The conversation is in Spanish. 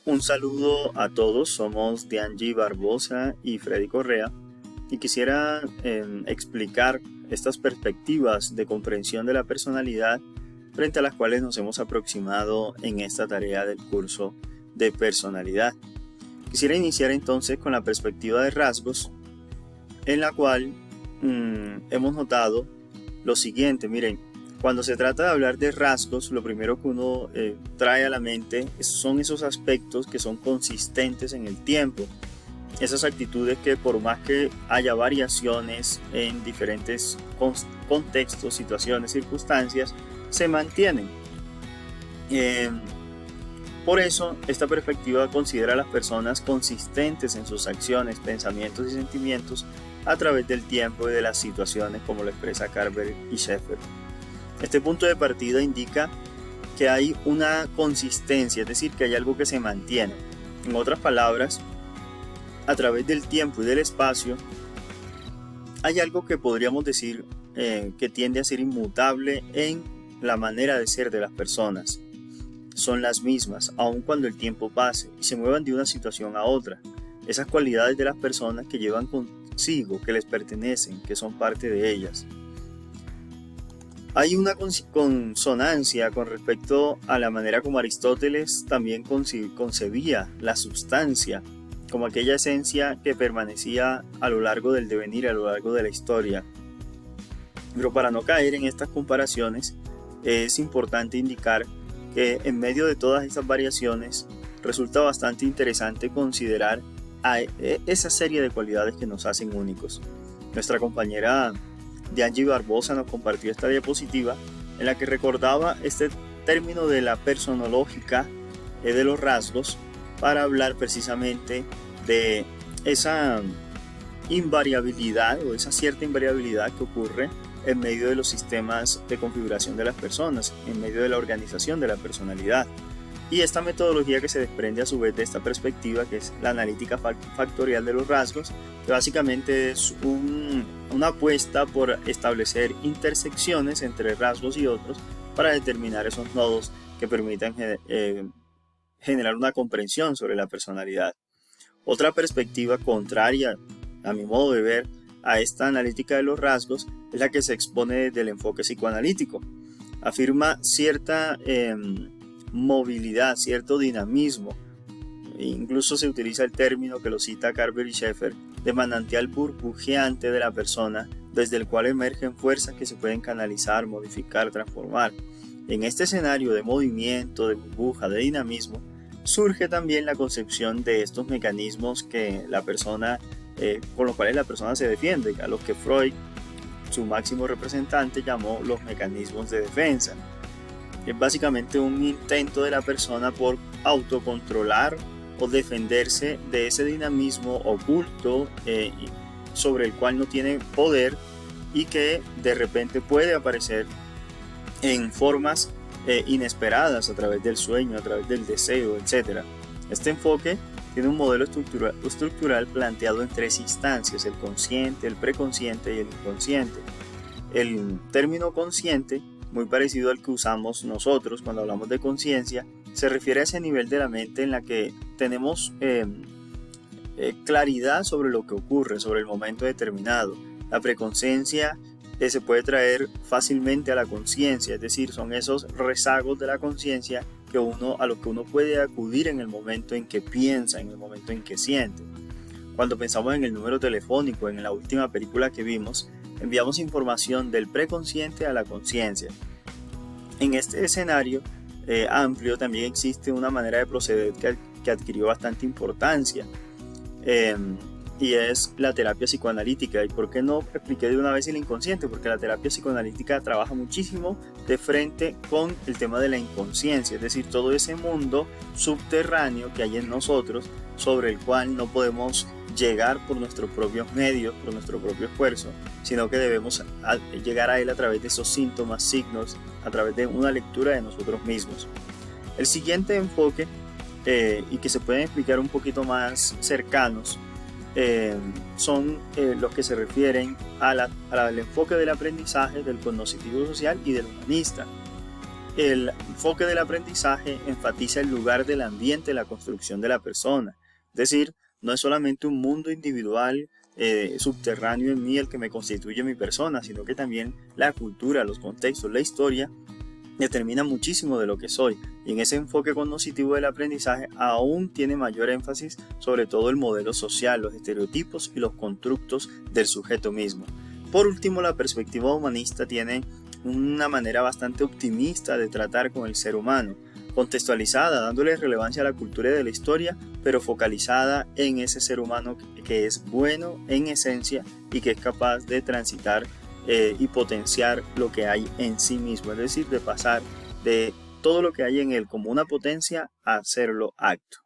Un saludo a todos, somos Dianji Barbosa y Freddy Correa y quisiera explicar estas perspectivas de comprensión de la personalidad frente a las cuales nos hemos aproximado en esta tarea del curso de personalidad. Quisiera iniciar entonces con la perspectiva de rasgos, en la cual hemos notado lo siguiente. Miren, cuando se trata de hablar de rasgos, lo primero que uno trae a la mente son esos aspectos que son consistentes en el tiempo. Esas actitudes que por más que haya variaciones en diferentes contextos, situaciones, circunstancias, se mantienen. Por eso, esta perspectiva considera a las personas consistentes en sus acciones, pensamientos y sentimientos a través del tiempo y de las situaciones, como lo expresa Carver y Sheffer. Este punto de partida indica que hay una consistencia, es decir, que hay algo que se mantiene. En otras palabras, a través del tiempo y del espacio, hay algo que podríamos decir que tiende a ser inmutable en la manera de ser de las personas. Son las mismas, aun cuando el tiempo pase y se muevan de una situación a otra. Esas cualidades de las personas que llevan consigo, que les pertenecen, que son parte de ellas. Hay una consonancia con respecto a la manera como Aristóteles también concebía la substancia, como aquella esencia que permanecía a lo largo del devenir, a lo largo de la historia. Pero para no caer en estas comparaciones, es importante indicar que en medio de todas estas variaciones resulta bastante interesante considerar a esa serie de cualidades que nos hacen únicos. Nuestra compañera Dianji Barbosa nos compartió esta diapositiva en la que recordaba este término de la personológica de los rasgos para hablar precisamente de esa invariabilidad o esa cierta invariabilidad que ocurre en medio de los sistemas de configuración de las personas, en medio de la organización de la personalidad. Y esta metodología que se desprende a su vez de esta perspectiva, que es la analítica factorial de los rasgos, que básicamente es una apuesta por establecer intersecciones entre rasgos y otros para determinar esos nodos que permitan generar una comprensión sobre la personalidad. Otra perspectiva contraria, a mi modo de ver, a esta analítica de los rasgos es la que se expone desde el enfoque psicoanalítico. Afirma cierta movilidad, cierto dinamismo. Incluso se utiliza el término que lo cita Carver y Sheffer de manantial burbujeante de la persona, desde el cual emergen fuerzas que se pueden canalizar, modificar, transformar. En este escenario de movimiento, de burbuja, de dinamismo, surge también la concepción de estos mecanismos que la persona, con los cuales la persona se defiende, a los que Freud, su máximo representante, llamó los mecanismos de defensa. Es básicamente un intento de la persona por autocontrolar o defenderse de ese dinamismo oculto sobre el cual no tiene poder y que de repente puede aparecer en formas inesperadas a través del sueño, a través del deseo, etc. Este enfoque tiene un modelo estructural planteado en tres instancias: el consciente, el preconsciente y el inconsciente. El término consciente, muy parecido al que usamos nosotros cuando hablamos de conciencia, se refiere a ese nivel de la mente en la que tenemos claridad sobre lo que ocurre, sobre el momento determinado. La preconciencia se puede traer fácilmente a la conciencia, es decir, son esos rezagos de la conciencia a los que uno puede acudir en el momento en que piensa, en el momento en que siente. Cuando pensamos en el número telefónico, en la última película que vimos, enviamos información del preconsciente a la conciencia. En este escenario amplio también existe una manera de proceder que adquirió bastante importancia, y es la terapia psicoanalítica. ¿Y por qué no expliqué de una vez el inconsciente? Porque la terapia psicoanalítica trabaja muchísimo de frente con el tema de la inconsciencia, es decir, todo ese mundo subterráneo que hay en nosotros, sobre el cual no podemos llegar por nuestros propios medios, por nuestro propio esfuerzo, sino que debemos llegar a él a través de esos síntomas, signos, a través de una lectura de nosotros mismos. El siguiente enfoque, y que se pueden explicar un poquito más cercanos, son los que se refieren al enfoque del aprendizaje, del cognoscitivo social y del humanista. el enfoque del aprendizaje enfatiza el lugar del ambiente en la construcción de la persona. Es decir, no es solamente un mundo individual subterráneo en mí el que me constituye mi persona, sino que también la cultura, los contextos, la historia determina muchísimo de lo que soy. Y en ese enfoque cognoscitivo del aprendizaje aún tiene mayor énfasis sobre todo el modelo social, los estereotipos y los constructos del sujeto mismo. Por último, la perspectiva humanista tiene una manera bastante optimista de tratar con el ser humano, contextualizada, dándole relevancia a la cultura y de la historia, pero focalizada en ese ser humano que es bueno en esencia y que es capaz de transitar y potenciar lo que hay en sí mismo, es decir, de pasar de todo lo que hay en él como una potencia a hacerlo acto.